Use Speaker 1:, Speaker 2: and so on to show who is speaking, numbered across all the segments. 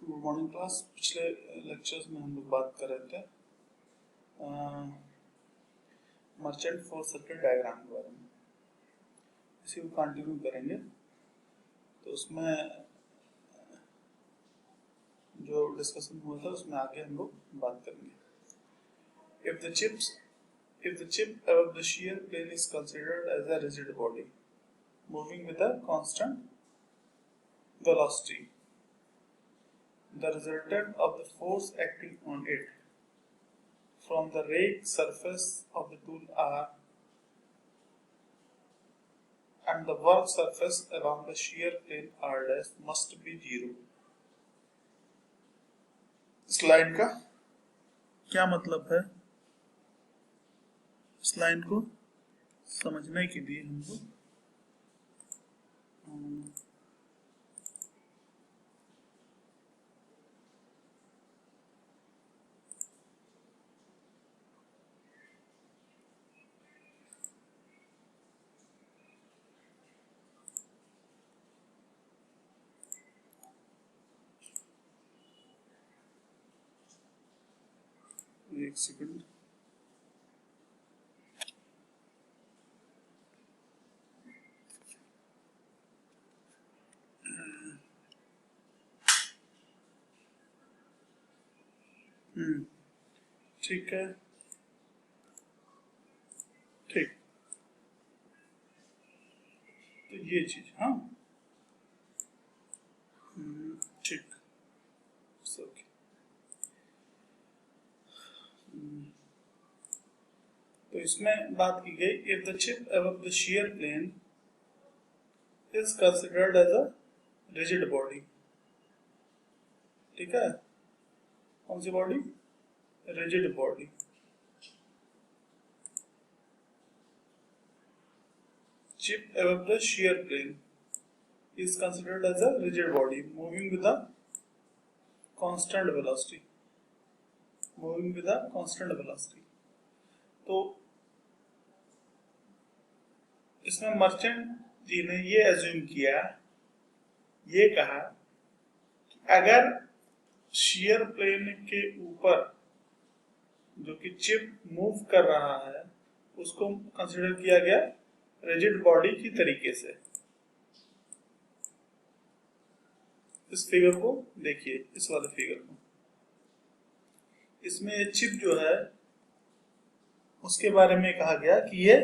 Speaker 1: Good morning class. पिछले lectures में हम लोग बात कर रहे थे मर्चेंट फोर्स सर्किट डायग्राम के बारे में। इसी को कंटिन्यू करेंगे। तो उसमें जो डिस्कशन हुआ था उसमें आगे हम लोग बात करेंगे। If the chip above the shear plane is considered as a rigid body moving with a constant velocity, the resultant of the force acting on it from the rake surface of the tool R and the work surface along the shear plane R dash must be 0. इस line का क्या मतलब है? इस line को समझने के लिए हम लोग एक सेकंड ठीक है, ठीक। तो ये चीज, हाँ, ठीक। ओके। तो इसमें बात की गई, if the chip above the shear plane is considered as a rigid body। ठीक है, कौन सी body? Rigid body. Chip above the shear plane is considered as a rigid body moving with a constant velocity। moving with a constant velocity। तो इसमें merchant जी ने ये assume किया, ये कहा कि अगर shear प्लेन के ऊपर जो कि चिप मूव कर रहा है उसको कंसिडर किया गया रिजिड बॉडी की तरीके से। इस फिगर को देखिए, इस वाले फिगर को। इसमें ये चिप जो है उसके बारे में कहा गया कि ये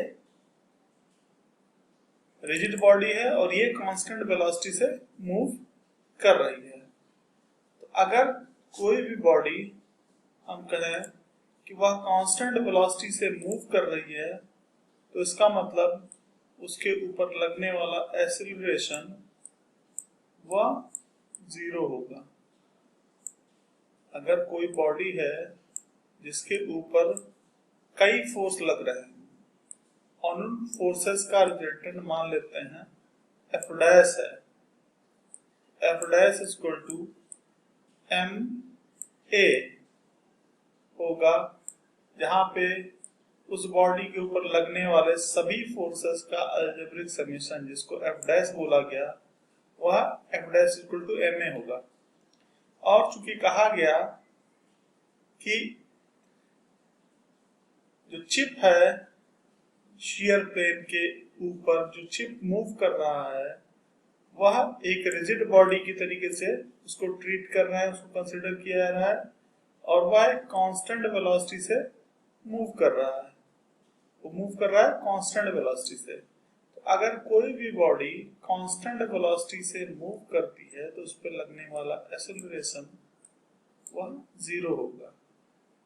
Speaker 1: रिजिड बॉडी है और ये कांस्टेंट वेलोसिटी से मूव कर रही है। तो अगर कोई भी बॉडी हम कहें कि वह कांस्टेंट वेलोसिटी से मूव कर रही है तो इसका मतलब उसके ऊपर लगने वाला एक्सीलरेशन वह 0 होगा। अगर कोई बॉडी है जिसके ऊपर कई फोर्स लग रहे हैं और उन फोर्सेस का रिजल्टेंट मान लेते हैं F डैश है, F dash is equal to ma होगा, जहां पे उस बॉडी के ऊपर लगने वाले सभी फोर्सेस का अलजेब्रिक समेशन जिसको F डैश बोला गया वह F dash equal to ma होगा। और चूंकि कहा गया कि जो चिप है shear प्लेन के ऊपर जो चिप मूव कर रहा है वह एक रिजिड बॉडी की तरीके से उसको ट्रीट कर रहा है, उसको कंसिडर किया जा रहा है और वह एक कांस्टेंट वेलोसिटी से मूव कर रहा है। वो मूव कर रहा है कांस्टेंट वेलोसिटी से। तो अगर कोई भी बॉडी कांस्टेंट वेलोसिटी से मूव करती है तो उस पर लगने वाला एक्सेलरेशन वह 0 होगा।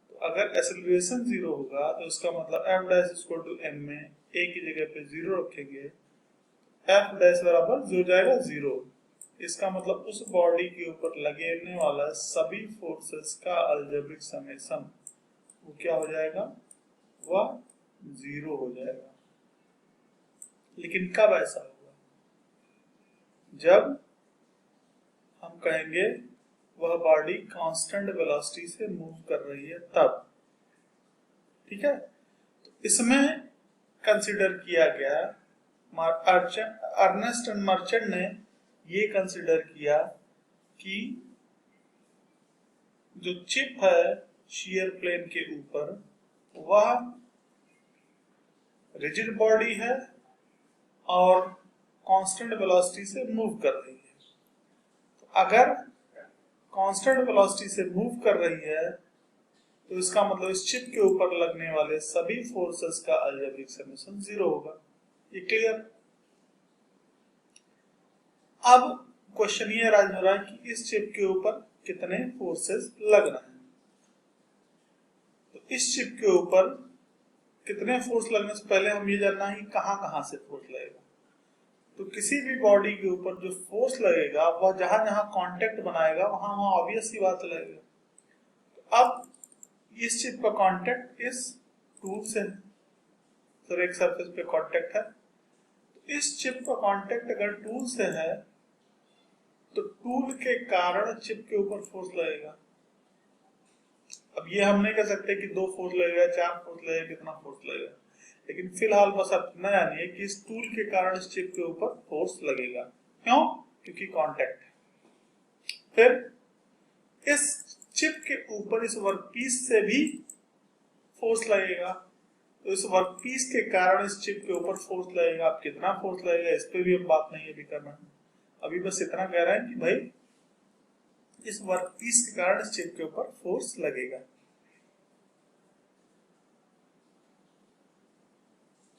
Speaker 1: तो अगर एक्सेलरेशन 0 होगा तो इसका मतलब F dash equal to m में a की जगह पे 0 रखेंगे, F डैश बराबर जो जाएगा 0। इसका मतलब उस बॉडी के ऊपर लगने वाला सभी फोर्सेस का अलजेब्रिक समेशन वो क्या हो जाएगा? वह 0 हो जाएगा। लेकिन कब ऐसा होगा? जब हम कहेंगे वह बॉडी कांस्टेंट वेलोसिटी से मूव कर रही है तब। ठीक है, तो इसमें कंसिडर किया गया, अर्नेस्ट एंड मर्चेंट ने ये कंसिडर किया कि जो चिप है शियर प्लेन के ऊपर वह रिजिड बॉडी है और कांस्टेंट वेलोसिटी से मूव कर रही है। तो अगर कांस्टेंट वेलोसिटी से मूव कर रही है तो इसका मतलब इस चिप के ऊपर लगने वाले सभी फोर्सेस का अलजेब्रिक समेशन 0 होगा। ये क्लियर? अब क्वेश्चन ये राइज हो रहा है कि इस चिप के ऊपर कितने फोर्सेस लग रहे हैं। तो इस चिप के ऊपर कितने फोर्स लगने से पहले हम ये जानना है कि कहां से फोर्स लगेगा। तो किसी भी बॉडी के ऊपर जो फोर्स लगेगा वह जहां जहां कांटेक्ट बनाएगा वहां वहां ऑब्वियस सी बात लगेगा। तो अब इस चिप का कांटेक्ट इस टूल से है, तो एक सरफेस पे कांटेक्ट है। तो इस चिप का कांटेक्ट अगर टूल से है तो टूल के कारण चिप के ऊपर फोर्स लगेगा। अब ये हम नहीं कह सकते कि 2 फोर्स लगेगा, 4 फोर्स लगेगा, कितना फोर्स लगेगा, लेकिन फिलहाल बस आप इतना जानिए कि इस टूल के कारण इस चिप के ऊपर फोर्स लगेगा। क्यों? क्योंकि कांटेक्ट है। फिर इस चिप के ऊपर इस वर्कपीस से भी फोर्स लगेगा। तो इस वर्कपीस के कारण इस चिप के ऊपर फोर्स लगेगा। अब कितना फोर्स लगेगा इस पे भी अब बात नहीं अभी करना है। अभी बस इतना कह रहा है कि भाई इस वर्कपीस के कारण इस चिप के ऊपर फोर्स लगेगा।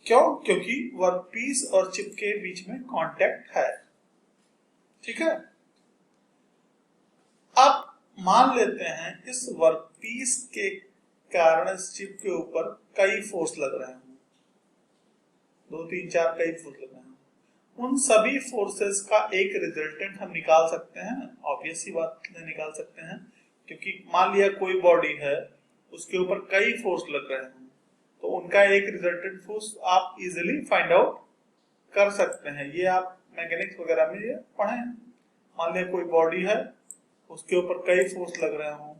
Speaker 1: क्यों? क्योंकि वर्कपीस और चिप के बीच में कांटेक्ट है। ठीक है? अब मान लेते हैं इस वर्कपीस के कारण इस चिप के ऊपर कई फोर्स लग रहे हैं, 2, 3, 4 कई फोर्स लग रहे हैं। उन सभी फोर्सेस का एक रिजल्टेंट हम निकाल सकते हैं। ऑब्वियस सी बात निकाल सकते हैं, क्योंकि मान लिया कोई बॉडी है उसके ऊपर कई फोर्स लग रहे हैं तो उनका एक रिजल्टेंट फोर्स आप इजीली फाइंड आउट कर सकते हैं। ये आप मैकेनिक्स वगैरह में ये पढ़े हैं। मान लिया कोई बॉडी है उसके ऊपर कई फोर्स लग रहे हों,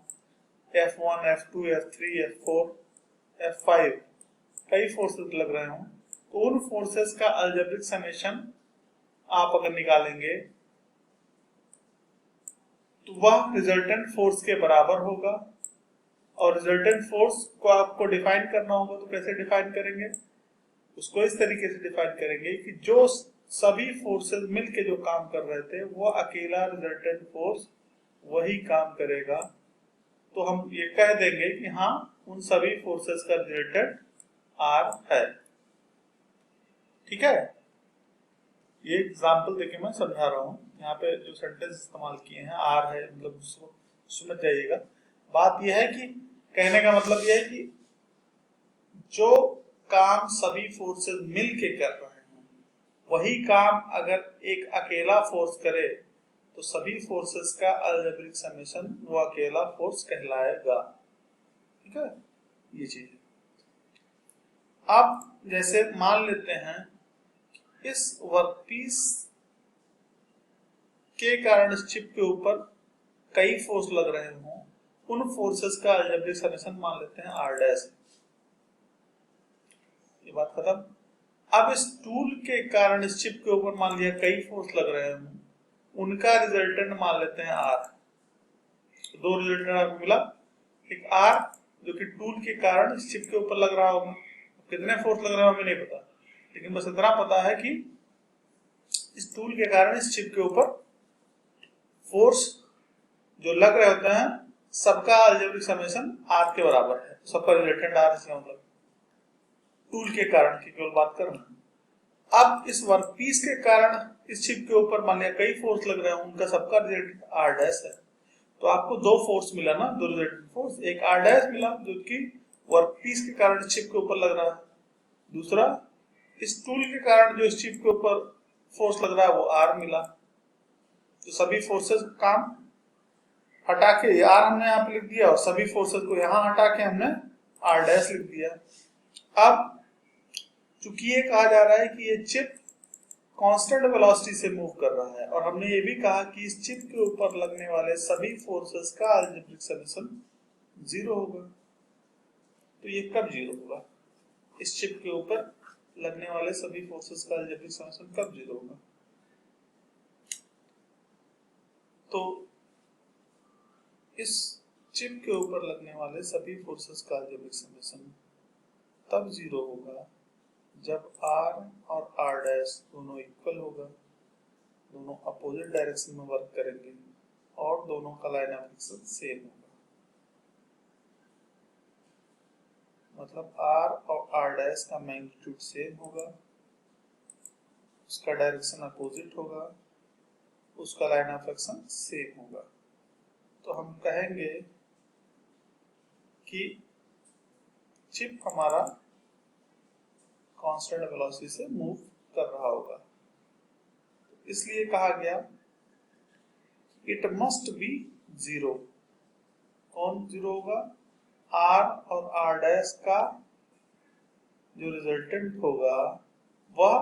Speaker 1: F1, F2, F3, F4, F5 कई फोर्सेस लग रहे हों, तो उन फोर्सेस का अलजेब्रिक समेशन आप अगर निकालेंगे तो वह रिजल्टेंट फोर्स के बराबर होगा। और रिजल्टेंट फोर्स को आपको डिफाइन करना होगा, तो कैसे डिफाइन करेंगे? उसको इस तरीके से डिफाइन करेंगे कि जो सभी फोर्सेस मिलके जो काम कर रहे थे वो अकेला रिजल्टेंट फोर्स वही काम करेगा। तो हम ये कह देंगे कि हाँ उन सभी फोर्सेस का रिजल्टेंट R है। ठीक है? ये एग्जाम्पल देखिए मैं समझा रहा हूँ। यहाँ पे जो सेंटेंस इस्तेमाल किए हैं R है, मतलब उसको समझ जाइएगा। बात यह है कि कहने का मतलब यह है कि जो काम सभी फोर्सेस मिल के कर रहे हैं वही काम अगर एक अकेला फोर्स करे तो सभी फोर्सेस का अलजेब्रिक समेशन वो अकेला फोर्स कहलाएगा। ठीक है? ये चीज अब जैसे मान लेते हैं इस वर्कपीस के कारण इस चिप के ऊपर कई फोर्स लग रहे हों, उन फोर्सेस का अलजेब्रिक समेशन मान लेते हैं R डैश। ये बात खत्म। अब इस टूल के कारण इस चिप के ऊपर मान लिया कई फोर्स लग रहे हों, उनका रिजल्टेंट मान लेते हैं R। दो रिजल्टेंट आपको मिला, एक R जो कि टूल के कारण इस चिप के ऊपर लग रहा होगा। कितने फोर्स लग रहे होंगे नहीं पता, लेकिन बस इतना पता है कि इस टूल के कारण इस चिप के ऊपर फोर्स जो लग रहे होते हैं सबका अलजेब्रिक समेशन R के बराबर है। सबका रिजल्टेंट R, इसका मतलब टूल के कारण की केवल बात कर रहे हैं। अब इस वर्कपीस के कारण इस चिप के ऊपर मान लिया कई फोर्स लग रहे हैं, उनका सबका रिजल्टेंट R डैश है। तो आपको 2 फोर्स मिला ना, 2 रिजल्टेंट फोर्स। एक R डैश मिला जो कि वर्कपीस के कारण चिप के ऊपर लग रहा है, दूसरा इस टूल के कारण जो इस चिप के ऊपर फोर्स लग रहा है वो R मिला। तो सभी फोर्सेस काम हटा के R हमने यहाँ पे लिख दिया और सभी फोर्सेस को यहाँ हटा के हमने R डैश लिख दिया। अब चूंकि ये कहा जा रहा है कि ये चिप कांस्टेंट वेलोसिटी से मूव कर रहा है और हमने ये भी कहा कि इस चिप के ऊपर लगने वाले सभी फोर्सेस का अलजेब्रिक समेशन 0 होगा। तो ये कब 0 होगा? इस चिप के ऊपर लगने वाले सभी फोर्सेस का अलजेब्रिक समेशन कब 0 होगा? तो इस चिप के ऊपर लगने वाले सभी फोर्सेस का अलजेब्रिक समेशन तब 0 होगा जब R और R' दोनों इक्वल होगा, दोनों अपोजिट डायरेक्शन में वर्क करेंगे और दोनों का लाइन ऑफ एक्शन सेम होगा। मतलब R और R' का मैग्नीट्यूड सेम होगा, उसका डायरेक्शन अपोजिट होगा, उसका लाइन ऑफ एक्शन सेम होगा। तो हम कहेंगे कि चिप हमारा कांस्टेंट वेलोसिटी से मूव कर रहा होगा। इसलिए कहा गया इट मस्ट बी 0। कौन 0 होगा? R और R' का जो रिजल्टेंट होगा वह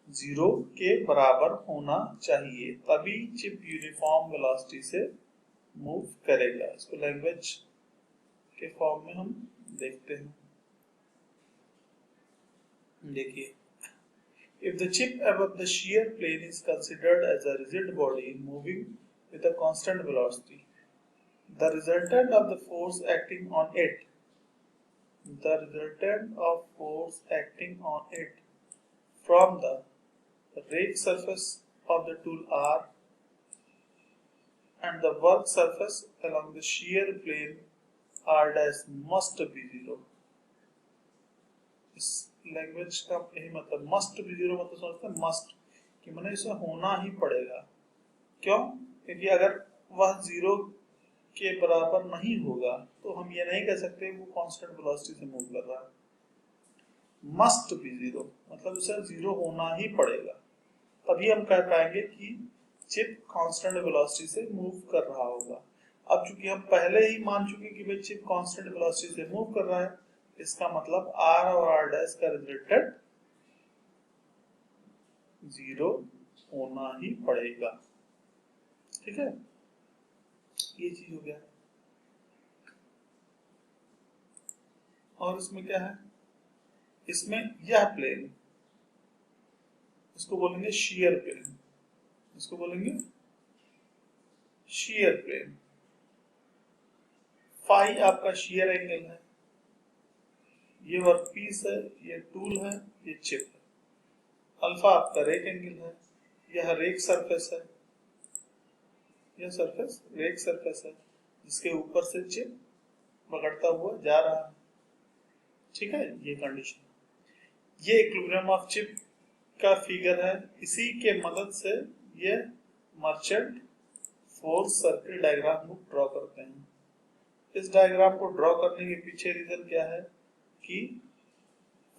Speaker 1: 0 के बराबर होना चाहिए, तभी चिप यूनिफॉर्म वेलोसिटी से मूव करेगा। इसको लैंग्वेज के फॉर्म में हम देखते हैं। देखिए, if the chip above the shear plane is considered as a rigid body moving with a constant velocity, the resultant of the force acting on it from the rake surface of the tool R and the work surface along the shear plane R' must be 0। इस language का यही मतलब must be 0 मतलब समझते हैं must कि मैंने इसे होना ही पड़ेगा। क्यों? क्योंकि अगर वह 0 के बराबर नहीं होगा तो हम ये नहीं कह सकते वो कांस्टेंट वेलोसिटी से मूव कर रहा है। मस्ट बी 0 मतलब उसे 0 होना ही पड़ेगा, तभी हम कह पाएंगे कि चिप कांस्टेंट वेलोसिटी से मूव कर रहा होगा। अब चूंकि हम पहले ही मान चुके कि भाई चिप कांस्टेंट वेलोसिटी से मूव कर रहा है, इसका मतलब R और R' का रिजल्टेंट 0 होना ही पड़ेगा। ठीक है, ये चीज हो गया। और इसमें क्या है? इसमें यह प्लेन, इसको बोलेंगे शियर प्लेन, इसको बोलेंगे शियर प्लेन। फाई आपका शियर एंगल है, ये वर्कपीस है, ये टूल है, ये चिप है। अल्फा आपका रेक एंगल है, यह रेक सरफेस है, यह सरफेस रेक सरफेस है जिसके ऊपर से चिप पकड़ता हुआ जा रहा है। ठीक है, ये कंडीशन, ये इक्विलिब्रियम ऑफ चिप का फिगर है। इसी के मदद से ये मर्चेंट फोर्स सर्किल डायग्राम को ड्रॉ करते हैं। इस डायग्राम को ड्रॉ करने के पीछे रीजन क्या है कि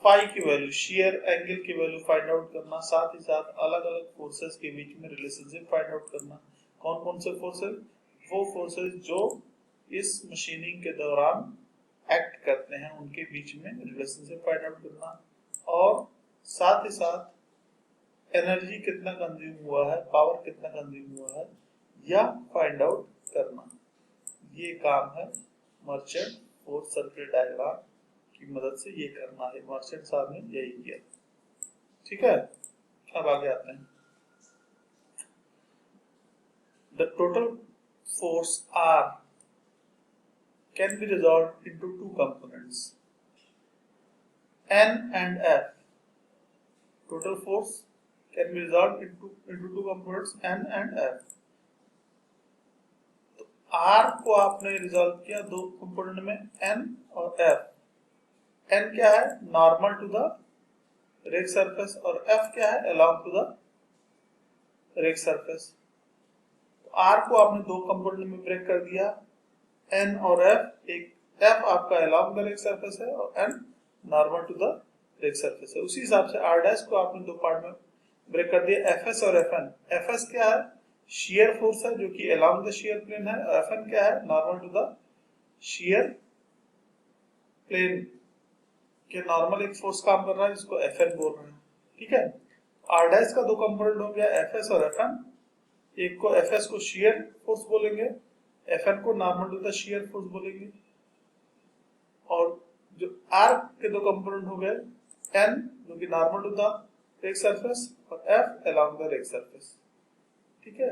Speaker 1: फाई की वैल्यू, शियर एंगल की वैल्यू फाइंड आउट करना, साथ ही साथ अलग अलग फोर्सेस के बीच में रिलेशनशिप फाइंड आउट करना। कौन कौन से फोर्सेस? वो फोर्सेस जो इस मशीनिंग के दौरान एक्ट करते हैं उनके बीच में रिलेशनशिप फाइंड आउट करना, और साथ ही साथ एनर्जी कितना कंज्यूम हुआ है, पावर कितना कंज्यूम हुआ है, या फाइंड आउट करना। ये काम है मर्चेंट फोर्स सर्किल डायग्राम की मदद से ये करना है। मर्चेंट साहब ने यही किया। ठीक है, अब आगे आते हैं। The total force R can be resolved into two components, N and F. Total force can be resolved into two components, N and F. तो R को आपने रिजॉल्व किया दो कंपोनेंट में, N और F। N क्या है? Normal to the rake surface, और F क्या है? Along to the rake surface. तो R को आपने दो कंपोनेंट में ब्रेक कर दिया, N और F। एक F आपका अलोंग द रेक सरफेस है और N normal to the rake surface है। उसी हिसाब से R' को आपने दो पार्ट में ब्रेक कर दिया, Fs और Fn। Fs क्या है? शियर फोर्स है जो कि अलोंग द शियर प्लेन है, और Fn क्या है? Normal to the shear plane के नॉर्मल एक फोर्स काम कर रहा है जिसको Fn बोल रहे हैं। ठीक है, R' का दो कंपोनेंट हो गया, Fs और Fn। एक को Fs को शियर फोर्स बोलेंगे, Fn को normal to the shear force बोलेंगे। और जो R के दो कंपोनेंट हो गए, N जो कि normal to the rake surface और F along the rake surface. ठीक है।